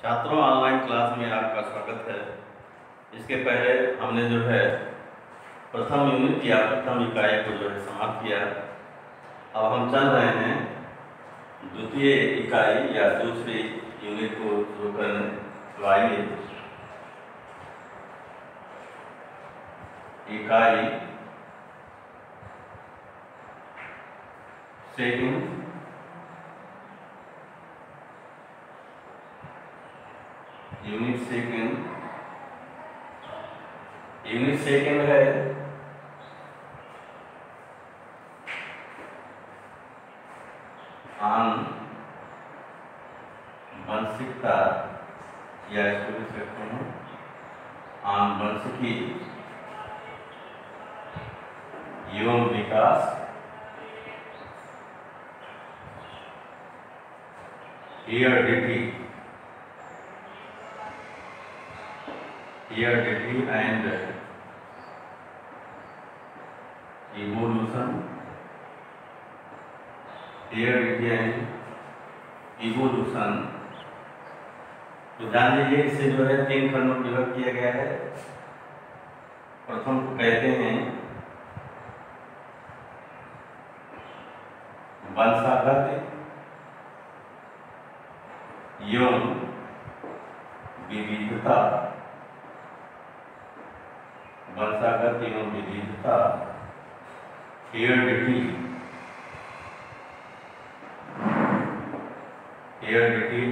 छात्रों, online class में आपका स्वागत है। इसके पहले हमने जो है प्रथम यूनिट या प्रथम इकाई को जो है समाप्त किया। अब हम चल रहे हैं द्वितीय इकाई या दूसरी यूनिट को शुरू करने। तो आइए इकाई सेकंड यूनिट सेकंड है आनुवंशिकता या इसको लिख सकते हैं आनुवंशिकी एवं विकास heredity and evolution तो जान लीजिए इसे जो है 3 खंडों में विभक्त किया गया है। प्रथम को कहते हैं वंशागत एवं विविधता। वंशागत एवं विविधता हेरेडिटी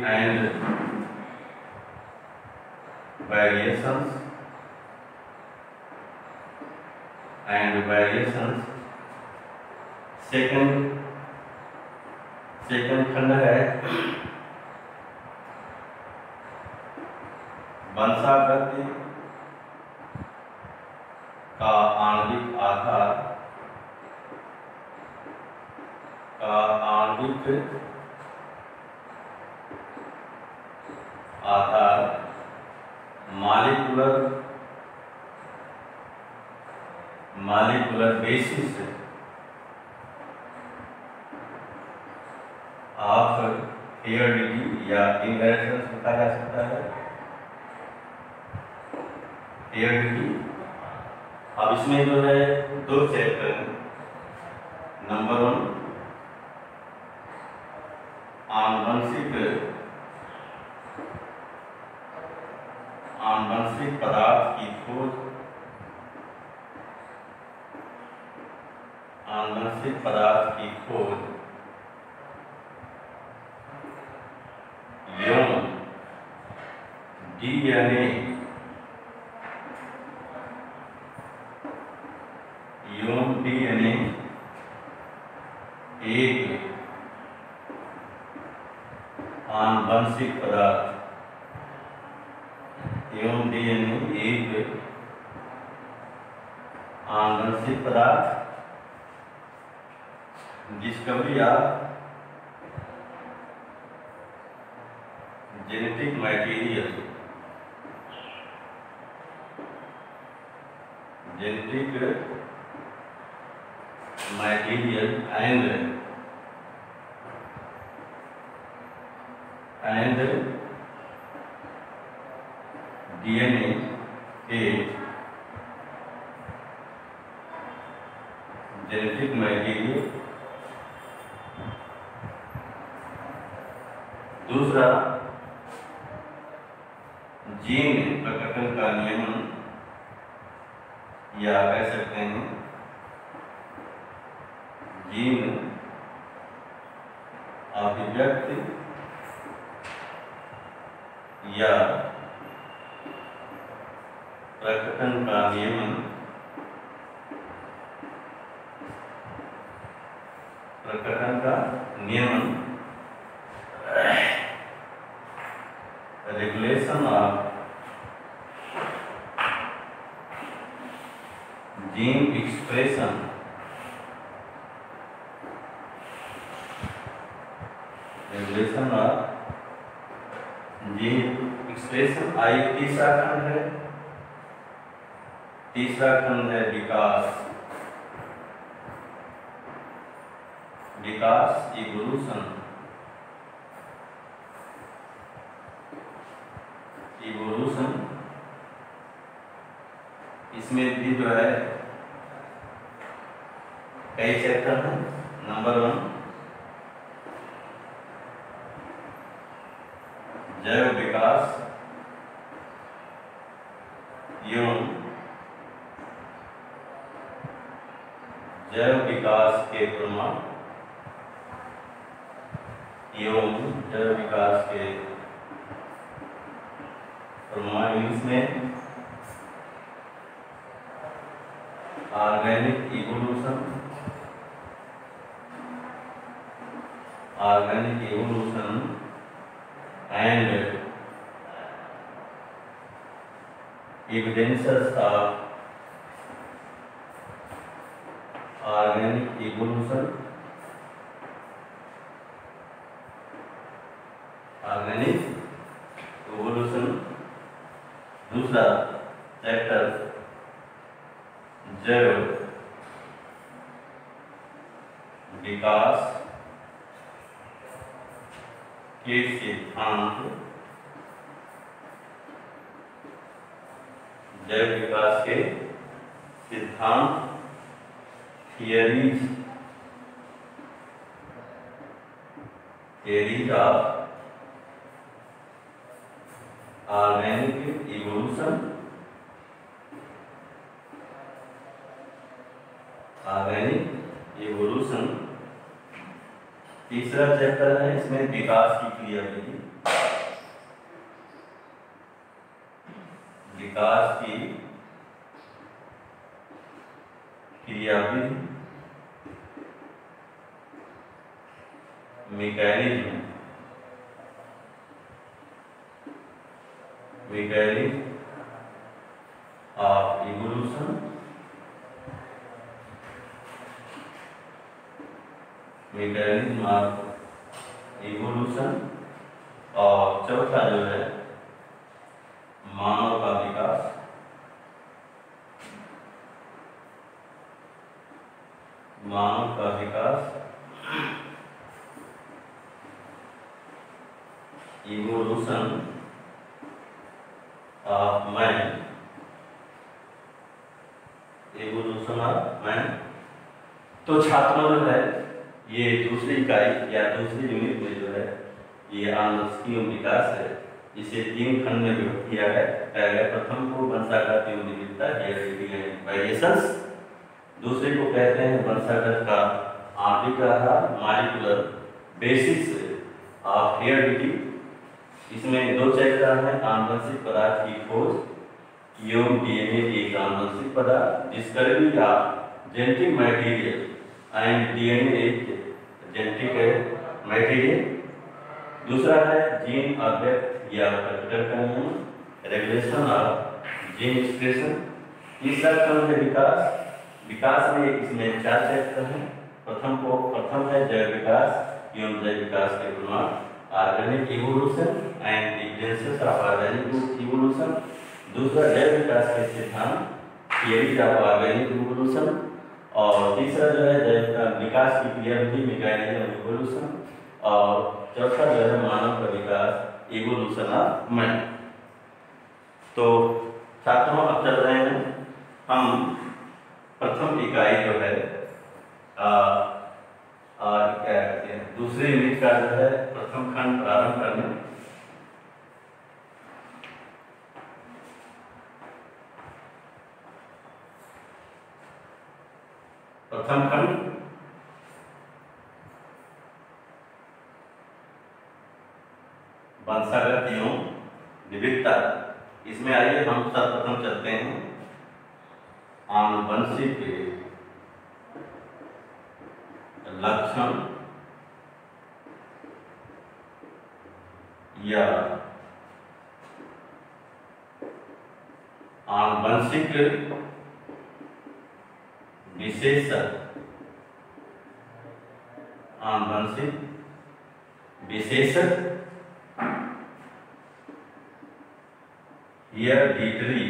एंड variations सेकंड खंड है वंशागत का आणविक आधार मॉलिक्यूलर बेसिस ऑफ हेरेडिटी या इनहेरिटेंस बताया जा सकता है। हेरेडिटी अब इसमें जो है 2 चैप्टर हैं। नंबर 1 आनुवंशिक पदार्थ की खोज। आनुवंशिक पदार्थ की खोज एवं डीएनए एक आनुवंशिक पदार्थ एवं डीएनए एक आनुवंशिक पदार्थ discovery of genetic material and DNA genetic material. दूसरा जीन प्रकटन का नियमन या कह सकते हैं जीन अभिव्यक्ति या प्रकटन का नियमन। Regulation of gene expression I तीसरा खंड है विकास इवोल्यूशन इवोल्यूशन, इसमें भी जो है कई चैप्टर हैं। नंबर 1 जैव विकास एवं जैव विकास के प्रमाण एवं जैव विकास के प्रमाण, इसमें organic evolution, and evidences of organic evolution, दूसरा चैप्टर जैव विकास के सिद्धांत, जैव विकास के सिद्धांत, theories of ऑर्गेनिक इवोल्यूशन। तीसरा चैप्टर है, इसमें विकास की क्रियाविधि, मैकेनिज्म ऑफ इवोल्यूशन, और चौथा जो है मानव का विकास, इवोल्यूशन ऑफ मैन, तो छात्रों जो है ये दूसरी इकाई या दूसरी यूनिट में जो है ये आनुवंशिकी एवं विकास है। इसे 3 खंड में विभक्त किया है। पहले प्रथम को वंशागत एवं विविधता, वेरिएशंस, दूसरे को कहते हैं वंशागत का आणविक आधार, मॉलिक्यूलर बेसिस ऑफ हेरिडिटी। इसमें 2 चैप्टर हैं, आनुवंशिक पदार्थ की खोज एवं डीएनए एक आनुवंशिक पदार्थ, discovery of genetic material and DNA एक जेनेटिक मटेरियल। दूसरा है जीन ऑब्जेक्ट या कैपिटल का नियम, रेगुलेशन ऑफ जीन एक्सप्रेशन। तीसरा क्रम है विकास में इसमें 4 चैप्टर हैं। प्रथम है जैव विकास एवं जैव विकास के प्रमाण, organic evolution and evidences of organic evolution. दूसरा जैव विकास के सिद्धांत, थियरीज ऑफ ऑर्गेनिक इवोल्यूशन। और तीसरा जो है जैव विकास की क्रियाविधि, मैकेनिज्म ऑफ इवोल्यूशन। और चौथा जो है मानव का विकास, इवोल्यूशन ऑफ मैन। तो छात्रों अब चल रहे हैं हम प्रथम इकाई जो है क्या कहते हैं, दूसरी यूनिट का जो है प्रथम खंड प्रारंभ करने। प्रथम खंड वंशागत एवं विविधता। इसमें आइए हम सर्वप्रथम चलते हैं आनुवंशिक लक्षण या आनुवंशिक विशेषण, hereditary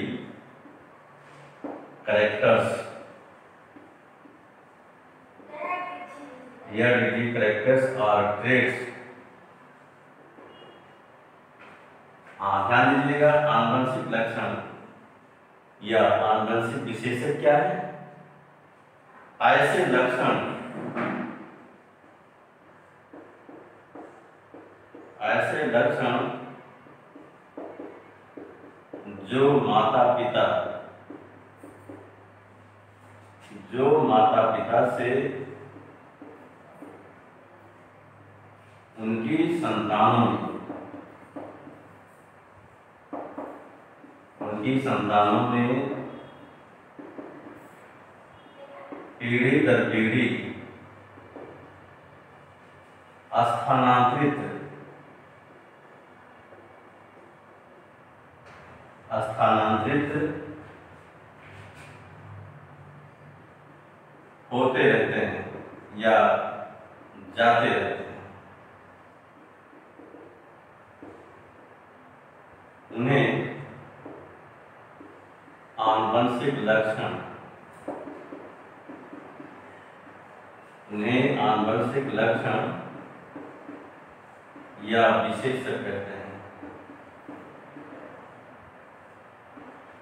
characters or traits ध्यान दीजिएगा, आनुवंशिक लक्षण या आनुवंशिक विशेषक क्या है? ऐसे लक्षण जो माता पिता से उनकी संतानों में पीढ़ी दर पीढ़ी स्थानांतरित होते रहते हैं या जाते रहते हैं, उन्हें आनुवंशिक लक्षण या विशेषक कहते हैं।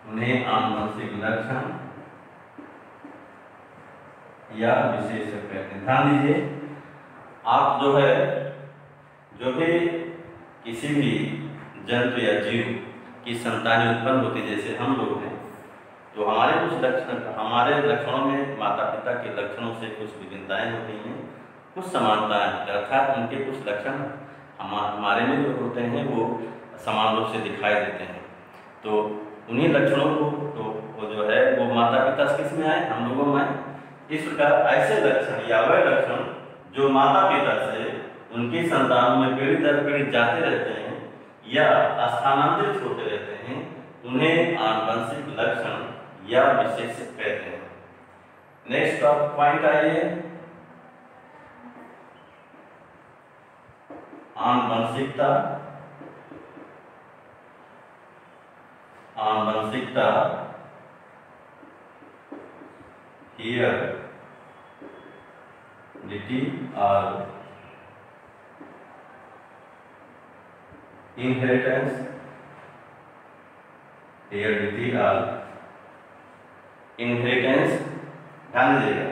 उन्हें आनुवंशिक लक्षण या विशेषक कहते हैं। ध्यान दीजिए, आप जो भी किसी भी जंतु या जीव की संतानें उत्पन्न होती, जैसे हम लोग हैं, तो हमारे लक्षणों में माता पिता के लक्षणों से कुछ विभिन्नताएं होती हैं, कुछ समानताएं होती हैं, अर्थात उनके कुछ लक्षण हमारे में जो होते हैं वो समान रूप से दिखाई देते हैं। तो उन्हीं लक्षणों को वो जो है वो माता पिता से किस में आए? हम लोगों में आए। इस प्रकार ऐसे लक्षण या वह लक्षण जो माता पिता से उनकी संतानों में पीढ़ी दर पीढ़ी जाते रहते हैं या स्थानांतरित होते रहते हैं, उन्हें आनुवंशिक लक्षण या विशेषक कहते हैं। नेक्स्ट पॉइंट आइए, आनुवंशिकता heredity or inheritance, ध्यान दीजिएगा।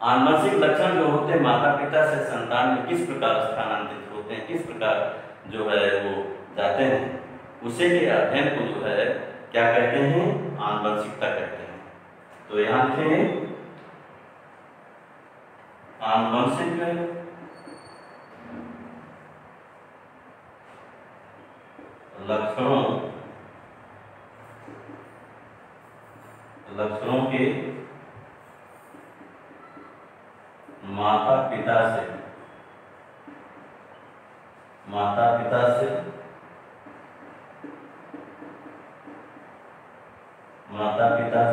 आनुवंशिक लक्षण जो होते हैं माता पिता से संतान में किस प्रकार स्थानांतरित होते हैं, किस प्रकार जो है वो जाते हैं, उसी के अध्ययन को जो है क्या कहते हैं? आनुवंशिकता कहते हैं। तो यहाँ लिखेंगे आनुवंशिक लक्षणों के माता पिता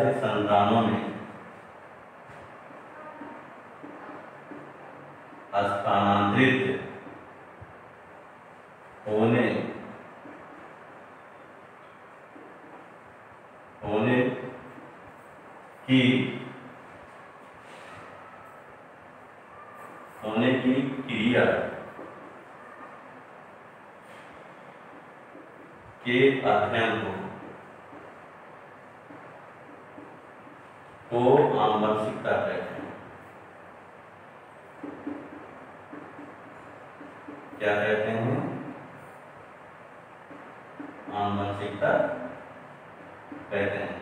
से संतानों में स्थानांतरित होने की क्रिया के अध्ययन को आनुवंशिकता कहते हैं। क्या कहते हैं? आनुवंशिकता कहते हैं।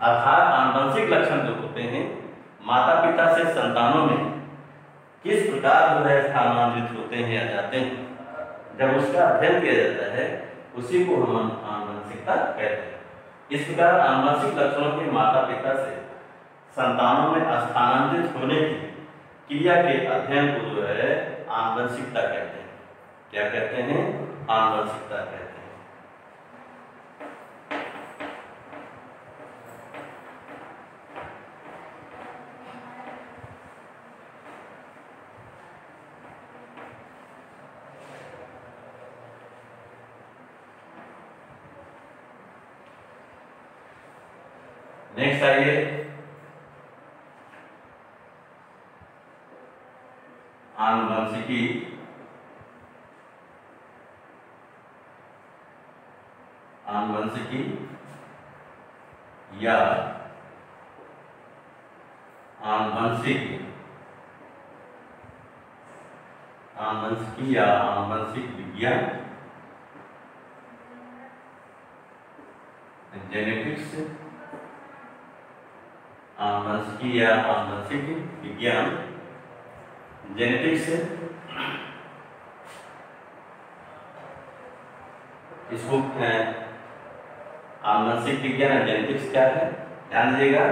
अर्थात आनुवंशिक लक्षण जो होते हैं माता पिता से संतानों में किस प्रकार जो है स्थानांतरित होते हैं या जाते हैं, जब उसका अध्ययन किया जाता है उसी को हम आनुवंशिकता कहते हैं। इस प्रकार आनुवंशिक लक्षणों के माता पिता से संतानों में स्थानांतरित होने की क्रिया के अध्ययन को जो है आनुवंशिकता कहते हैं। क्या कहते हैं? आनुवंशिकता कहते हैं। नेक्स्ट आइए, आनुवंशिकी आनुवंशिकी या आनुवंशिक आनुवंशिकी या आनुवंशिक विज्ञान, जेनेटिक्स, आनुवंशिकी या आनुवंशिक विज्ञान, जेनेटिक्स। इसको आनुवंशिक विज्ञान जेनेटिक्स क्या है, ध्यान दीजिएगा।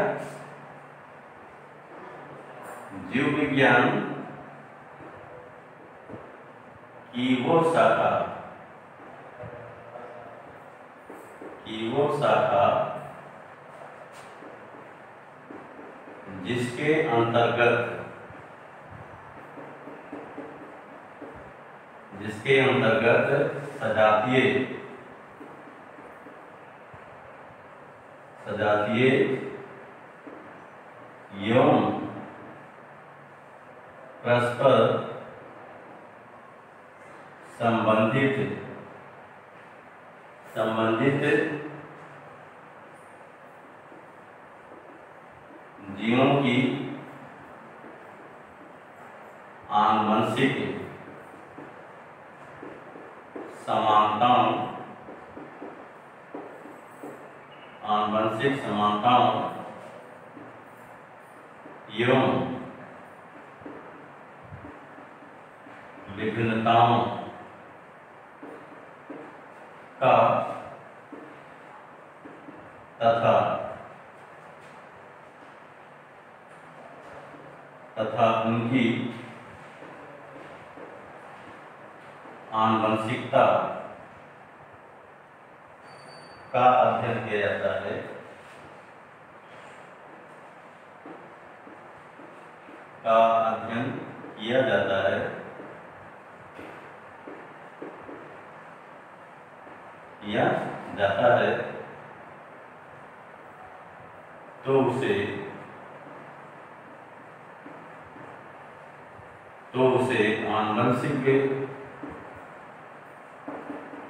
जीव विज्ञान की वो शाखा जिसके अंतर्गत सजातीय एवं परस्पर संबंधित जीवों की आनुवंशिक समानताओं एवं विभिन्नताओं का तथा उनकी आनुवंशिकता का अध्ययन किया जाता है। तो उसे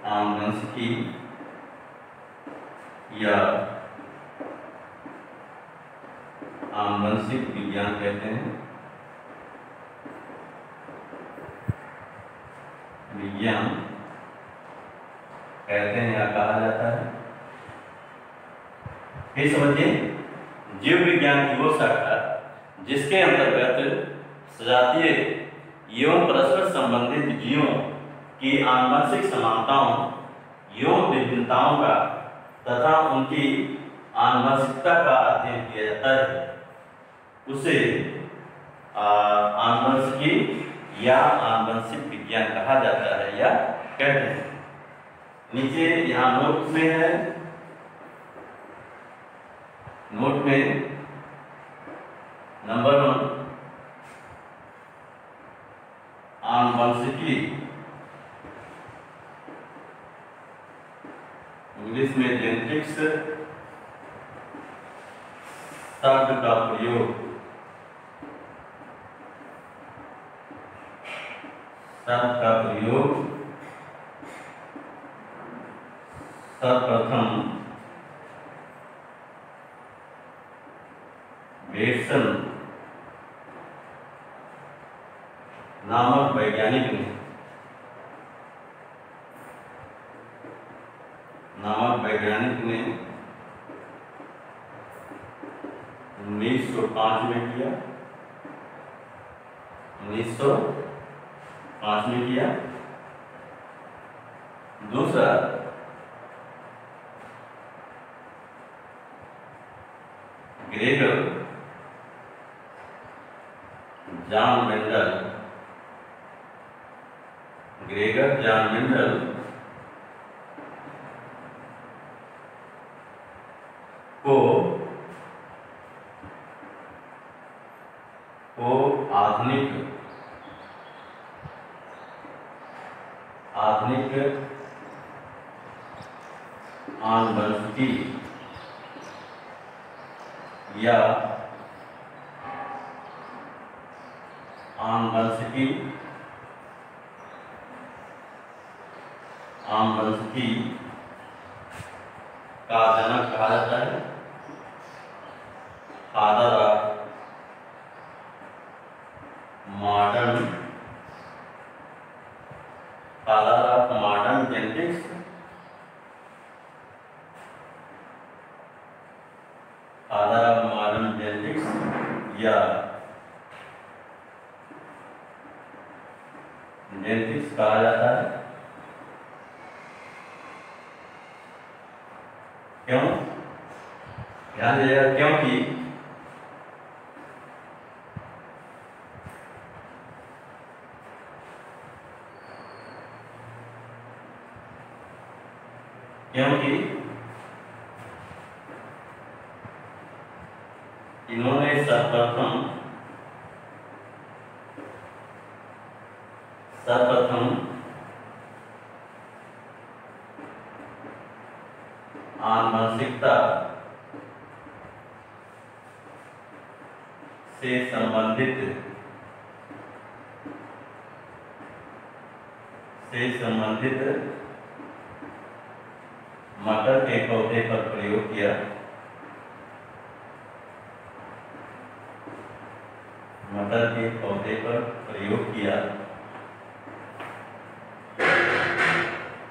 आनुवंशिकी या आनुवंशिक विज्ञान कहते हैं। या कहा जाता है। फिर समझिए, जीव विज्ञान की वो शाखा जिसके अंतर्गत सजातीय एवं परस्पर संबंधित जीवों की आनुवंशिक समानताओं एवं विभिन्नताओं का तथा उनकी आनुवंशिकता का अध्ययन किया जाता है, उसे आनुवंशिकी या आनुवंशिक विज्ञान कहा जाता है या कहते हैं। नीचे यहाँ नोट में नंबर 1 आनुवंशिकी, इंग्लिश में जेनेटिक्स शब्द का प्रयोग सर्वप्रथम बेटसन नामक वैज्ञानिक ने 1905 में किया। दूसरा ग्रेगर जॉन मेंडल को आधुनिक आनुवंशिकी या आनुवंशिकी का जनक कहा जाता है, father of modern genetics, father of modern genetics या जेनेटिक्स कहा जाता है। क्यों? ध्यान दीजिएगा, क्योंकि इन्होंने सर्वप्रथम आनुवंशिकता से संबंधित मटर के पौधे पर प्रयोग किया। मटर के पौधे पर प्रयोग किया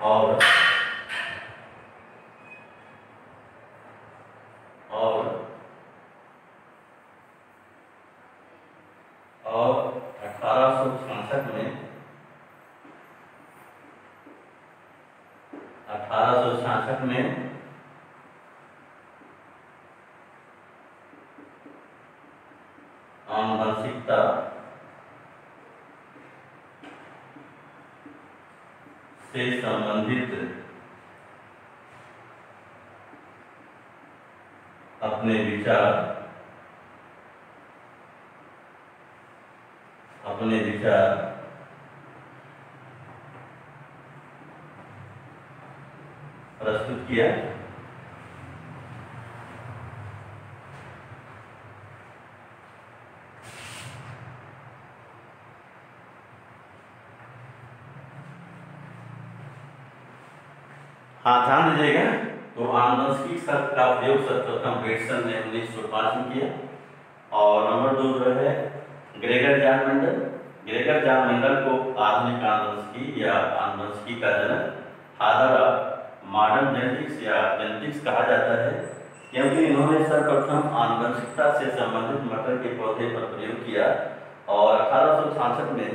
और 1866 में आनुवंशिकता से संबंधित अपने विचार प्रस्तुत किया। हाँ, ध्यान दीजिएगा। तो आनुवंशिक शब्द का प्रयोग सर्वप्रथम बेटसन ने 1905 में किया और नंबर 2 जो है ग्रेगर जॉन मेंडल को आधुनिक आनुवंशिकी या आनुवंशिकी का जनक, फादर ऑफ मॉडर्न जेनेटिक्स या जेनेटिक्स कहा जाता है, क्योंकि इन्होंने सर्वप्रथम आनुवंशिकता से संबंधित मटर के पौधे पर प्रयोग किया और 1866 में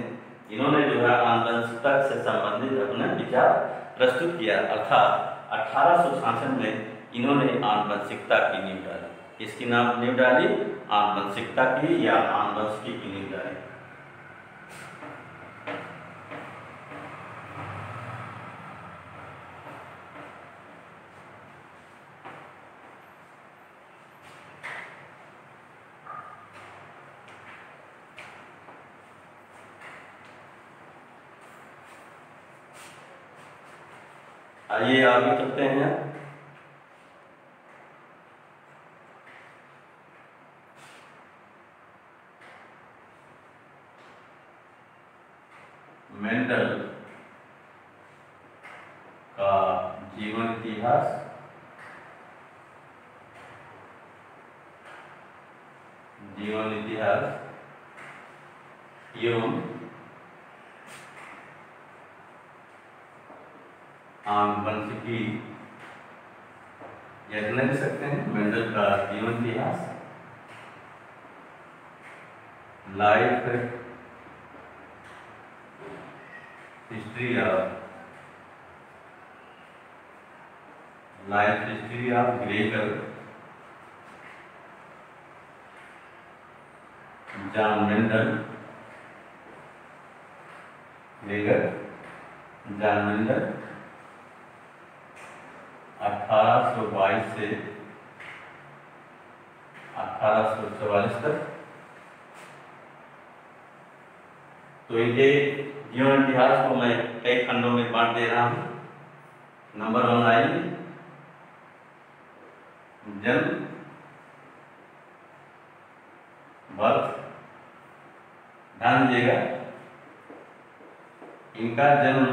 इन्होंने जो है आनुवंशिकता से संबंधित अपना विचार प्रस्तुत किया। अर्थात 1866 में इन्होंने आनुवंशिकता की नींव डाली। इसकी नाम नींव डाली आनुवंशिकता की या आनुवंशिकी की नींव डाली। आइए आगे चलते हैं। मेंडल का जीवन इतिहास, एवं आनुवंशिकी, यह लिख सकते हैं मेंडल का जीवन इतिहास, life history of Gregor John Mendel, 1822 से 1844 तक। तो इनके जीवन इतिहास को मैं कई खंडों में बांट दे रहा हूं। नंबर 1 आइए, जन्म, बर्थ। ध्यान दीजिएगा, इनका जन्म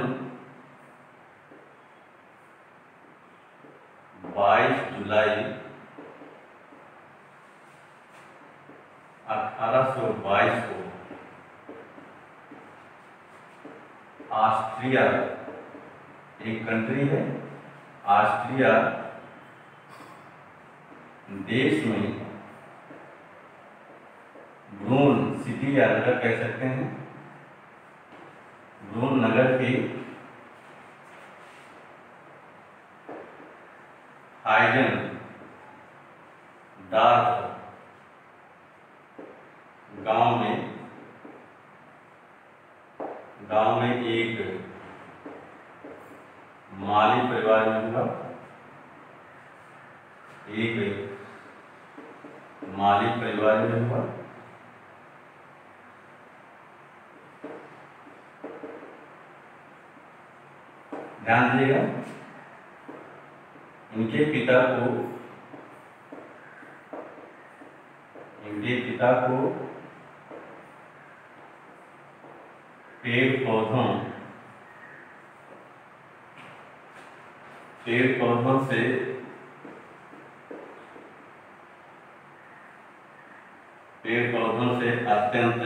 22 जुलाई 1822 को ऑस्ट्रिया, एक कंट्री है ऑस्ट्रिया देश में ब्रून सिटी या नगर कह सकते हैं, ब्रून नगर के हाइजन डार्थ गांव में एक माली परिवार में हुआ, एक माली परिवार में हुआ। ध्यान दीजिएगा, इनके पिता को पेड़ पौधों से अत्यंत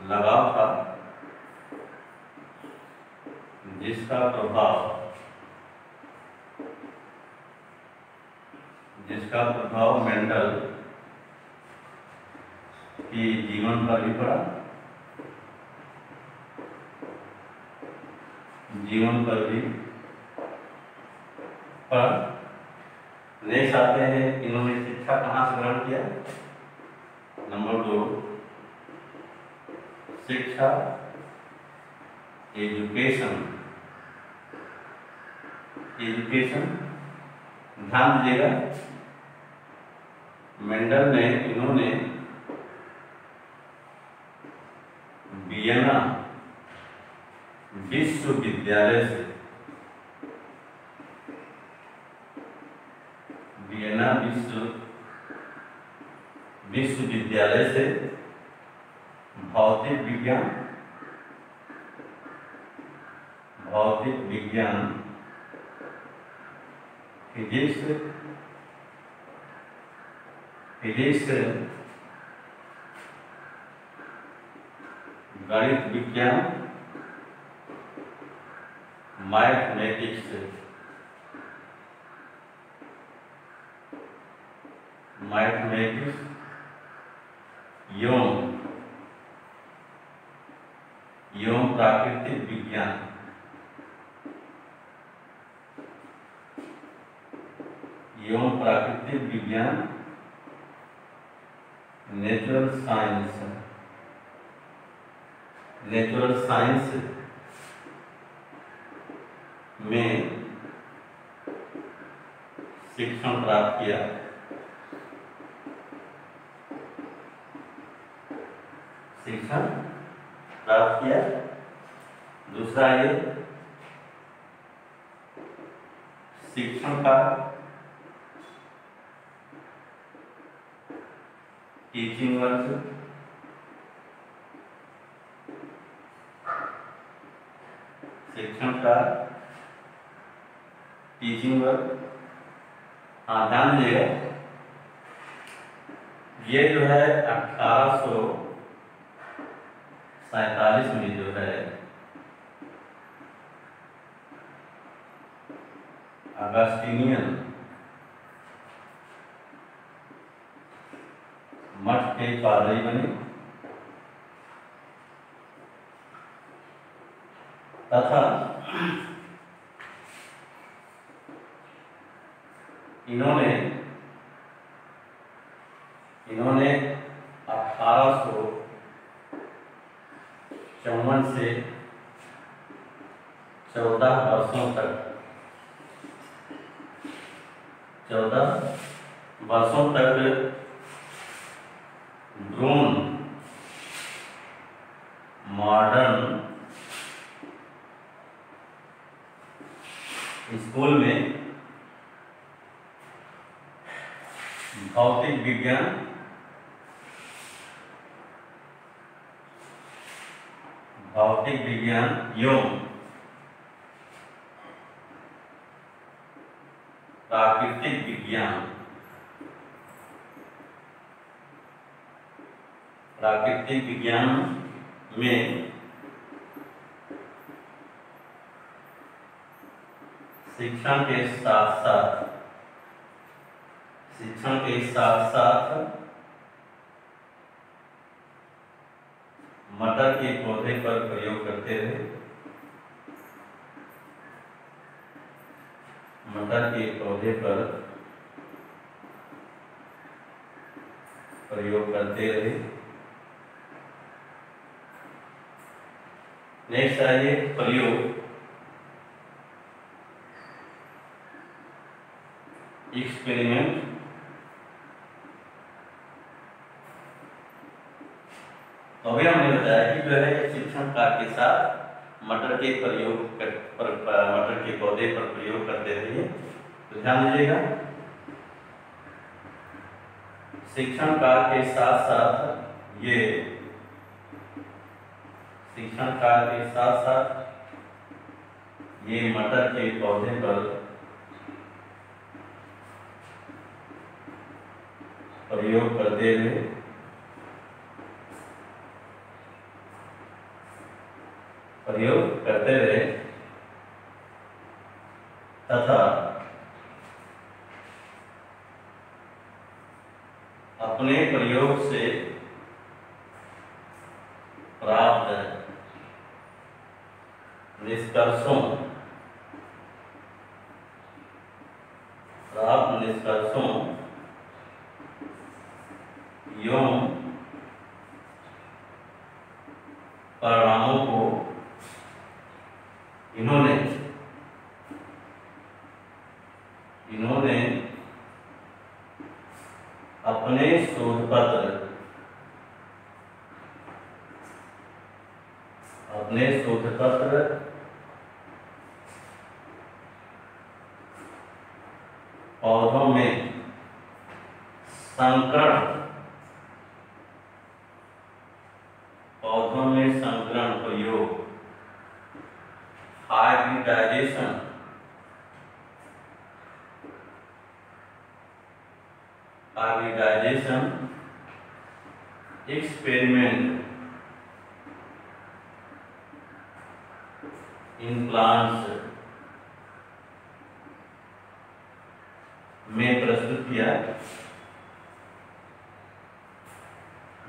लगाव था, जिसका प्रभाव मेंडल के जीवन पर भी पड़ा, नेक्स्ट आते हैं, इन्होंने शिक्षा कहाँ से ग्रहण किया। नंबर 2, शिक्षा एजुकेशन। ध्यान दीजिएगा, मेंडल ने इन्होंने वियना विश्वविद्यालय से भौतिक विज्ञान फिजिक्स गणित विज्ञान मैथमेटिक्स एवं प्राकृतिक विज्ञान नेचुरल साइंस में शिक्षण प्राप्त किया। दूसरा ये शिक्षण का टीचिंग वर्क, हाँ ध्यान दीजिएगा, ये जो है 1847 में जो है अगस्टिनियन मठ के पादरी बने तथा इन्होंने 1854 से 14 वर्षों तक ब्रून मॉडर्न स्कूल में भौतिक विज्ञान प्राकृतिक विज्ञान, प्राकृतिक विज्ञान में शिक्षण के साथ साथ मटर के पौधे पर प्रयोग करते रहे, मटर के पौधे पर प्रयोग करते रहे। नेक्स्ट आइए प्रयोग, एक्सपेरिमेंट। तो अभी हमने बताया कि जो है शिक्षण कार्य के साथ मटर के मटर के पौधे पर प्रयोग करते रहिए। तो ध्यान दीजिएगा, शिक्षण कार्य के साथ साथ ये मटर के पौधे पर प्रयोग करते हुए तथा अपने प्रयोग से प्राप्त निष्कर्षों एवं परिणामों को इन्होंने अपने शोध पत्र पौधों में संकरण प्रयोग, हाइब्रिडाइजेशन, एक्सपेरिमेंट इन प्लांट्स में प्रस्तुत किया,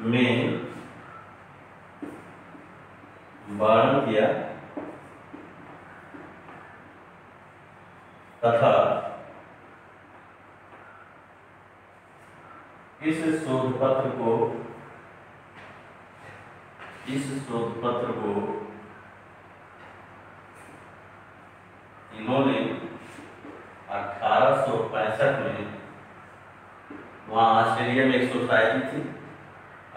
में वर्णन किया तथा इस शोध पत्र को इन्होंने 1865 में, वहाँ ऑस्ट्रेलिया में एक सोसाइटी थी,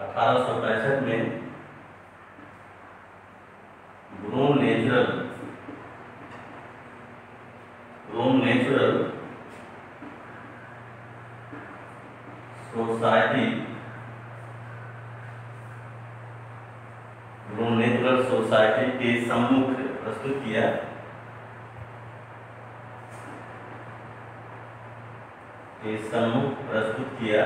1865 में रोम नेचुरल सोसाइटी के सम्मुख प्रस्तुत किया।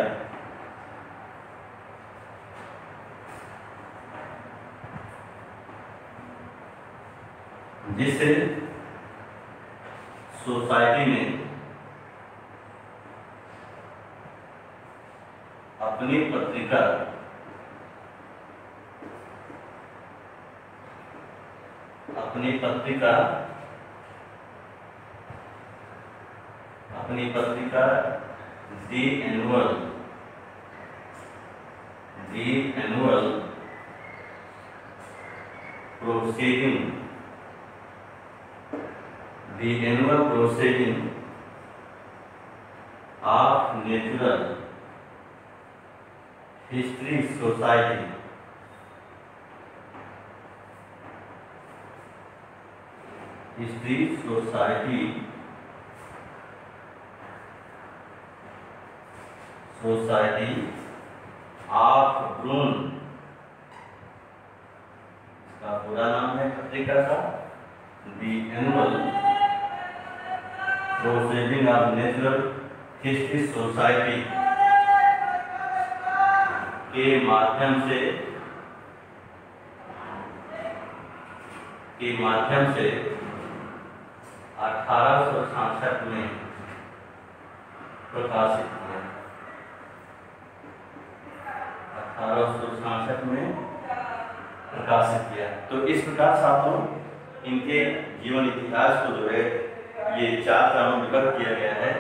जिससे सोसाइटी ने अपनी पत्रिका the annual proceeding of natural history society of Brunn, इसका पूरा नाम है पत्रिका का the annual proceeding of natural history society के माध्यम से से 1866 में प्रकाशित किया। 1866 में प्रकाशित किया। तो इस प्रकार छात्रों इनके जीवन इतिहास को जो है ये 4 चरणों में विभक्त किया गया है।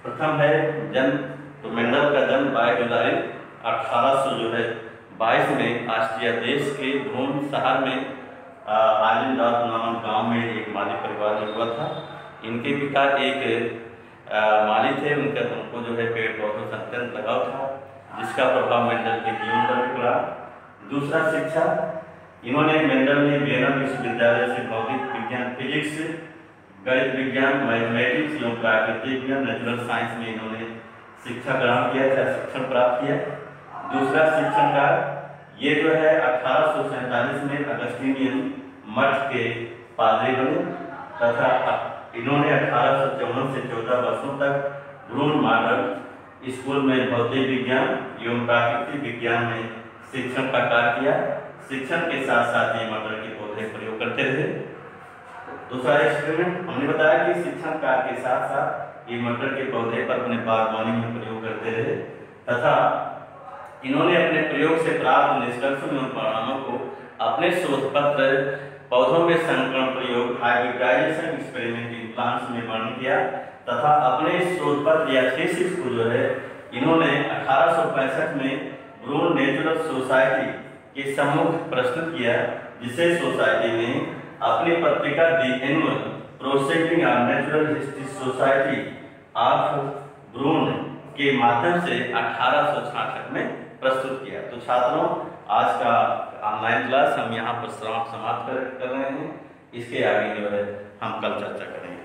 प्रथम है जन्म। तो मेंडल का जन्म 22 जुलाई 1822 में ऑस्ट्रिया देश के ब्रून शहर में आलिंडॉर्फ नामक गांव में एक माली परिवार में हुआ था। इनके पिता एक माली थे। उनको जो है पेड़ पौधों से अत्यंत लगाव था, जिसका प्रभाव मेंडल के जीवन पर भी पड़ा। दूसरा शिक्षा, इन्होंने मेंडल ने वियना विश्वविद्यालय से भौतिक विज्ञान, फिजिक्स, गणित विज्ञान, मैथमेटिक्स एवं प्राकृतिक विज्ञान, नेचुरल साइंस में इन्होंने शिक्षा ग्रहण किया था, शिक्षण प्राप्त किया। दूसरा शिक्षण का ये जो है 1847 में अगस्टीनियन मठ के पादरी बने तथा इन्होंने 1854 से 14 वर्षों तक ब्रून मॉडल स्कूल में भौतिक विज्ञान एवं प्राकृतिक विज्ञान में शिक्षण का कार्य किया। शिक्षण के साथ साथ ये मटर के पौधे प्रयोग करते रहे। दूसरा एक्सपेरिमेंट हमने बताया कि शिक्षण कार्य के साथ साथ ये मटर के पौधे पर अपने बागवानी में प्रयोग करते रहे तथा इन्होंने अपने प्रयोग से प्राप्त निष्कर्षों एवं परिणामों को अपने शोध पत्र पौधों में संकरण प्रयोग हाइब्रिडाइजेशन एक्सपेरिमेंट इन प्लांट्स में वर्णन किया तथा अपने शोध पत्र या थीसिस को जो है इन्होंने 1865 में ब्रून नेचुरल सोसाइटी के सम्मुख प्रस्तुत किया, जिसे सोसाइटी ने अपनी पत्रिका the annual proceeding of natural history society of Brunn के माध्यम से 1866 में प्रस्तुत किया। तो छात्रों आज का ऑनलाइन क्लास हम यहाँ पर समाप्त कर रहे हैं। इसके आगे जो है हम कल चर्चा करेंगे।